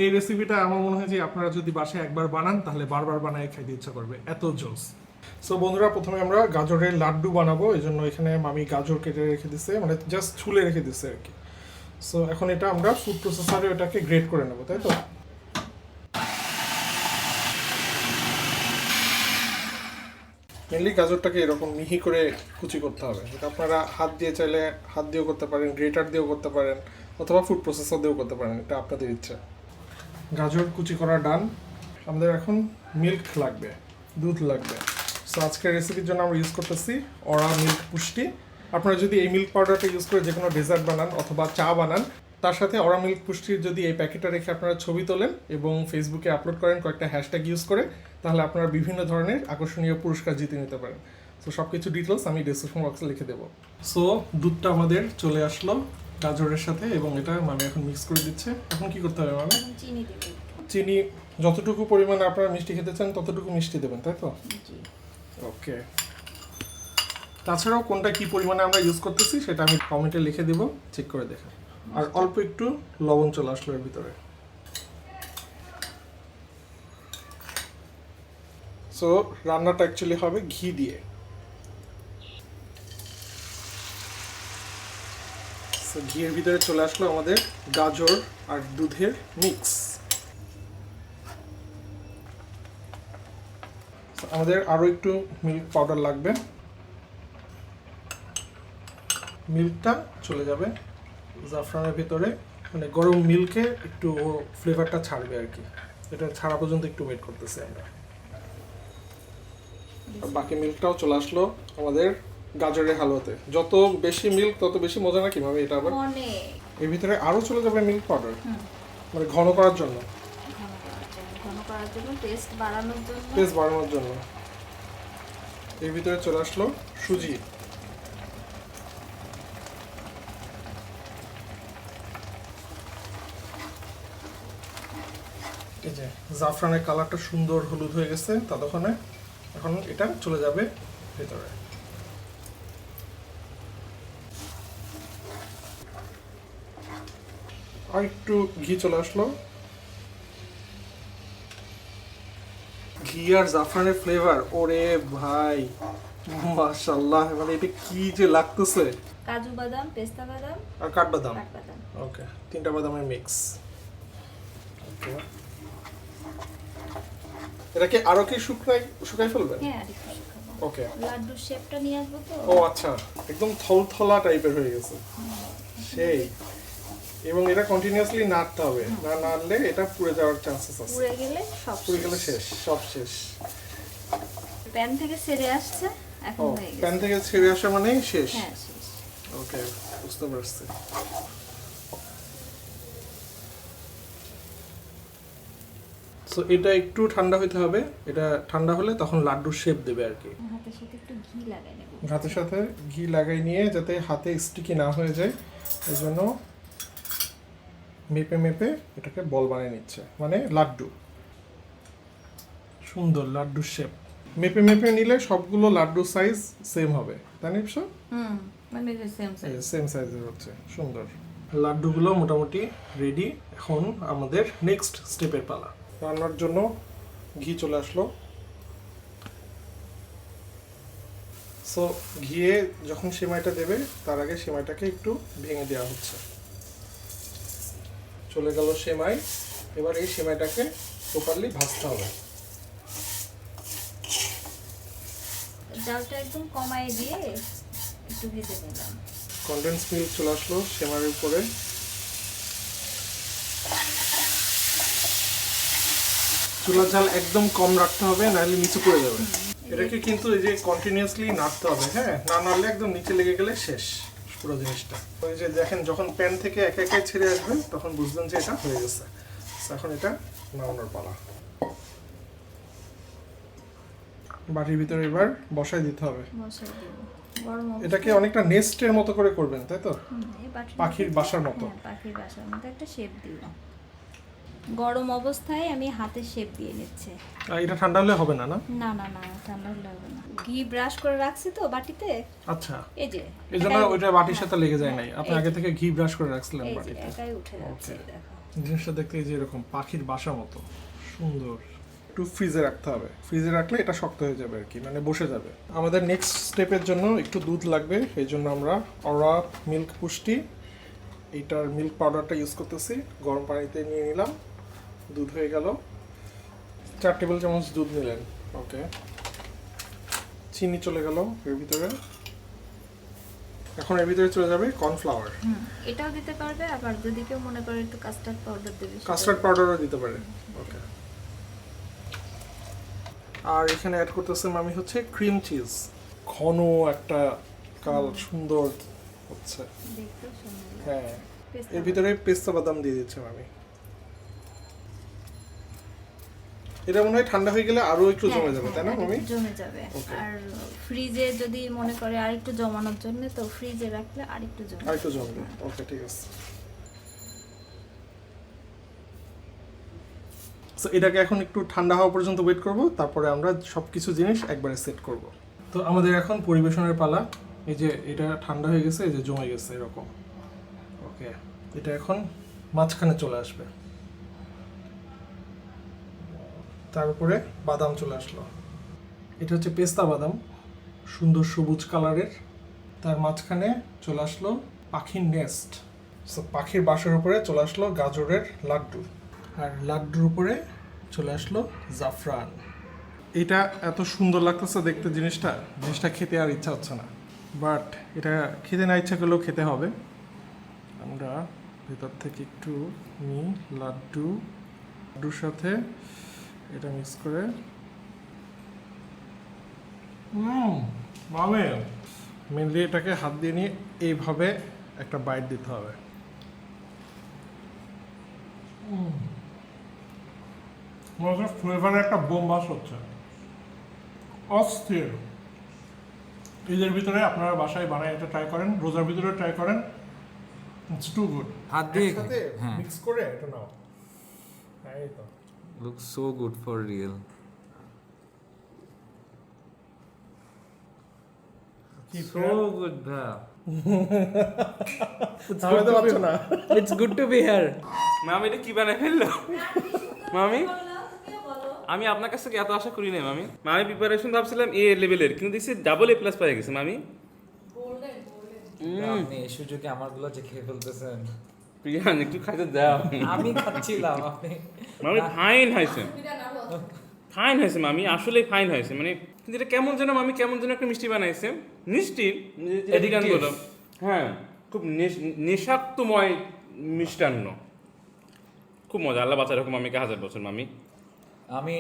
এই রেসিপিটা আমার মনে হয় যে আপনারা যদি বাসায় একবার বানান তাহলে বারবার বানায় খাইতে ইচ্ছা করবে, এত জোস। সো বন্ধুরা, প্রথমে আমরা গাজরের লাড্ডু বানাবো, এই জন্য এখানে মামি গাজর কেটে রেখে দিচ্ছে, মানে জাস্ট ছুলে রেখে দিচ্ছে আর কি। সো এখন এটা আমরা ফুড প্রসেসরে এটাকে গ্রেট করে নেবো, তাই তো? মেনলি গাজরটাকে এরকম মিহি করে কুচি করতে হবে। এটা আপনারা হাত দিয়ে চাইলে হাত দিয়েও করতে পারেন, গ্রেটার দিয়েও করতে পারেন, অথবা ফুড প্রসেসর দিয়েও করতে পারেন, এটা আপনাদের ইচ্ছা। গাজর কুচি করা ডান। আমাদের এখন মিল্ক লাগবে, দুধ লাগবে। সো আজকের রেসিপির জন্য আমরা ইউজ করতেছি অরা মিল্ক পুষ্টি। আপনারা যদি এই মিল্ক পাউডারটা ইউজ করে যে কোনো ডেজার্ট বানান অথবা চা বানান, তার সাথে অরা মিল্ক পুষ্টির যদি এই প্যাকেটটা রেখে আপনারা ছবি তোলেন এবং ফেসবুকে আপলোড করেন কয়েকটা হ্যাশট্যাগ ইউজ করে, তাহলে আপনারা বিভিন্ন ধরনের আকর্ষণীয় পুরস্কার জিতে নিতে পারেন। সো সব কিছু ডিটেলস আমি ডেসক্রিপশন বক্সে লিখে দেবো। সো দুধটা আমাদের চলে আসলো গাজরের সাথে এবং এটা মানে এখন মিক্স করে দিচ্ছে। এখন কি করতে হবে মানে? চিনি দেবেন। চিনি যতটুকু পরিমাণে আপনারা মিষ্টি খেতে চান ততটুকু মিষ্টি দেবেন, তাই তো? ওকে। তাছাড়াও কোনটা কি পরিমাণে আমরা ইউজ করতেছি সেটা আমি কমেন্টে লিখে দিব, চেক করে দেখেন। আর অল্প একটু লবণ চলে আসলো এর ভিতরে। সো রান্নাটা অ্যাকচুয়ালি হবে ঘি দিয়ে। সো ঘিয়ের ভিতরে চলে আসলো আমাদের গাজর আর দুধের মিক্স। আমাদের আরও একটু মিল্ক পাউডার লাগবে। মিল্কটা চলে যাবে জাফরানের ভিতরে, মানে গরম মিল্কে একটু ফ্লেভারটা ছাড়বে আর কি। এটা ছাড়া পর্যন্ত একটু ওয়েট করতেছি আমরা। আর বাকি মিল্কটাও চলে আসলো আমাদের গাজরের হালুয়াতে। যত বেশি মিল্ক তত বেশি মজা, না কিভাবে? এটা আবার এর ভিতরে আরও চলে যাবে মিল্ক পাউডার, মানে ঘন করার জন্য, টেস্ট বাড়ানোর জন্য। টেস্ট বাড়ানোর জন্য। এর ভিতরে চলে আসলো সুজি। এই যে জাফরানের কালারটা সুন্দর হলুদ হয়ে গেছে ততক্ষণে। এখন এটা চলে যাবে ভেতরে। আর একটু ঘি চলে আসলো। ঘি আর জাফরানের ফ্লেভার, ওরে ভাই মাশাআল্লাহ, মানে এটা কি যে লাগতেছে। কাজু বাদাম, পেস্তা বাদাম আর কাঠবাদাম। কাঠবাদাম। ওকে, তিনটা বাদামের মিক্স। ওকে, এটাকে আরো কি শুকাই ফেলবেন? হ্যাঁ, আরেকটু শুকাবো। ওকে। লাড্ডুর শেপটা নিয়ে আসবো তো। ও আচ্ছা, একদম থলথলা টাইপের হয়ে গেছে সেই। এবং এটা কন্টিনিউয়াসলি নাড়তে হবে, না নাড়লে এটা পুড়ে যাওয়ার চান্সেস আছে। পুড়ে গেলে সব পুড়ে গেলে শেষ, সব শেষ। প্যান থেকে ছেড়ে আসছে, এখন ও, হয়ে গেছে। প্যান থেকে ছেড়ে আসা মানেই শেষ। হ্যাঁ, শেষ। ওকে, বুঝতে পারছি। সো এটা একটু ঠান্ডা হইতে হবে। এটা ঠান্ডা হলে তখন লাড্ডুর শেপ দেবে আর কি। হাতের সাথে একটু ঘি লাগাই নেব। হাতের সাথে ঘি লাগাই নিয়ে যাতে হাতে স্টিকি না হয়ে যায়, এই জন্য মেপে মেপে এটাকে বল বানিয়ে নিচ্ছে, মানে লাড্ডু। সুন্দর লাড্ডুর শেপ। মেপে মেপে নিলে সবগুলো লাড্ডুর সাইজ সেম হবে, তাই না? মানে সেম সাইজ। সেম সাইজের হচ্ছে, সুন্দর। লাড্ডুগুলো মোটামুটি রেডি। এখন আমাদের নেক্সট স্টেপের পালা। রান্নার জন্য ঘি চলে আসলো। সো ঘিয়ে যখন সেমাইটা দেবে তার আগে সেমাইটাকে একটু ভেঙে দেওয়া হচ্ছে। চলে গেল সেমাই। এবার এই সেমাইটাকে প্রপারলি ভাজতে হবে। জালটা একদম কমায় দিয়ে একটু ভেজে নিলাম। কনডেন্স মিল্ক চলে আসলো সেমাইয়ের উপরে। চুলার জাল একদম কম রাখতে হবে, নাহলে নিচে পড়ে যাবে। এটাকে কিন্তু এই যে কন্টিনিউয়াসলি নাড়তে হবে, হ্যাঁ, না নাড়লে একদম নিচে লেগে গেলে শেষ পুরো জিনিসটা। ওই যে দেখেন, যখন প্যান থেকে একে একে ছেড়ে আসবে তখন বুঝবেন যে এটা হয়ে গেছে। এখন এটা নামানোর পালা। বাটির ভিতরে এবার বসাই দিতে হবে। বসাই দেব। গরম এটাকে অনেকটা নেস্টের মতো করে করবেন, তাই তো? পাখির বাসার মতো। হ্যাঁ, পাখির বাসার মতো একটা শেপ দিব। গরম অবস্থায় আমি হাতে শেপ দিয়ে নিচ্ছি। আর এটা ঠান্ডা হলে হবে না, না? না না না, ঠান্ডা হলে হবে না। ঘি ব্রাশ করে রাখছি তো বাটিতে। আচ্ছা, এই যে এই জন্য ওইটা বাটির সাথে লেগে যায় নাই। আপনি আগে থেকে ঘি ব্রাশ করে রাখছিলেন এই যে বাটিতে। একাই উঠে যাচ্ছে, দেখো। জিনিসটা দেখতে এই যে এরকম পাখির বাসা মতো সুন্দর। একটু ফ্রিজে রাখতে হবে, ফ্রিজে রাখলে এটা শক্ত হয়ে যাবে আর কি, মানে বসে যাবে। আমাদের নেক্সট স্টেপের জন্য একটু দুধ লাগবে, এই জন্য আমরা অরা মিল্ক পুষ্টি এইটার মিল্ক পাউডারটা ইউজ করতেছি। গরম পানিতে নিয়ে নিলাম, দুধ হয়ে গেল, 4 টেবিল চামচ দুধ নিলেন। ওকে, চিনি চলে গেল এর ভিতরে। এখন এর ভিতরে চলে যাবে কর্নফ্লাওয়ার। এটাও দিতে পারবে, আবার যদি কেউ মনে করে একটু কাস্টার্ড পাউডার দেবে সেটা- কাস্টার্ড পাউডারও দিতে পারে। ওকে, আর এখানে অ্যাড করতেছে আমি হচ্ছে ক্রিম চিজ। ঘন একটা কাল সুন্দর হচ্ছে। দেখতেও সুন্দর লাগে। হ্যাঁ, পেস্তা এর ভিতরে পেস্তা বাদাম দিয়ে দিচ্ছি আমি। এটা মনে হয় ঠান্ডা হয়ে গেলে আরো একটু হ্যাঁ, জমে যাবে, তাই না আর মামি? একটু জমে যাবে। Okay. আর ফ্রিজে যদি মনে করে আর একটু জমানোর জন্য, তো ফ্রিজে রাখলে আর একটু জমে আর একটু জমবে। ওকে, ঠিক আছে। সো এটাকে এখন একটু ঠান্ডা হওয়া পর্যন্ত ওয়েট করব, তারপরে আমরা সবকিছু জিনিস একবারে সেট করব। তো আমাদের এখন পরিবেশনের পালা। এই যে এটা ঠান্ডা হয়ে গেছে, এই যে জমে গেছে এরকম। ওকে, এটা এখন মাঝখানে চলে আসবে, তার উপরে বাদাম চলে আসলো। এটা হচ্ছে পেস্তা বাদাম, সুন্দর সবুজ কালারের। তার মাঝখানে চলে আসলো পাখির নেস্ট। সো পাখির বাসার উপরে চলে আসলো গাজরের লাড্ডু, আর লাড্ডুর উপরে চলে আসলো জাফরান। এটা এত সুন্দর লাগতেছে দেখতে, জিনিসটা খেতে আর ইচ্ছা হচ্ছে না, বাট এটা খেতে না ইচ্ছা করলেও খেতে হবে। আমরা ভেতর থেকে একটু নিই লাড্ডুর সাথে এটা মিক্স করে। মামে মেনলি এটাকে হাত দিয়ে নিয়ে এইভাবে একটা বাইট দিতে হবে। মনে ফ্লেভারে একটা বোমবাস হচ্ছে, অস্থির। ঈদের ভিতরে আপনারা বাসায় বানায় এটা ট্রাই করেন, রোজার ভিতরে ট্রাই করেন, ইটস টু গুড। হাত দিয়ে একসাথে হ্যাঁ মিক্স করে এটা নাও। হ্যাঁ, এই তো। looks so good for real. কি So good, bhaiya. আমি তো পারছো না। It's good to be here. মামি এটা কি বানায় ফেললো? মামি আমি আপনার কাছ থেকে এত আশা করি না মামি। মামি প্রিপারেশন ভাবছিলাম এ লেভেলের, কিন্তু দেখছি ডাবল A+ পেয়ে গেছে মামি। আপনি এই সুযোগে আমারগুলো যে খেয়ে ফেলতেছেন। প্রিয়ান একটু খাইতে দাও। আমি খাচ্ছিলাম, আপনি মামি ফাইন হয়েছে, ফাইন হয়েছে মামি, আসলে ফাইন হয়েছে। মানে কিন্তু এটা কেমন যেন মামি, কেমন যেন একটা মিষ্টি বানাইছে, মিষ্টি এদিকান বলো। হ্যাঁ, খুব নেশাত্মময় মিষ্টান্ন, খুব মজা। আল্লাহ বাঁচা এরকম মামিকে 1000 বছর মামি। আমি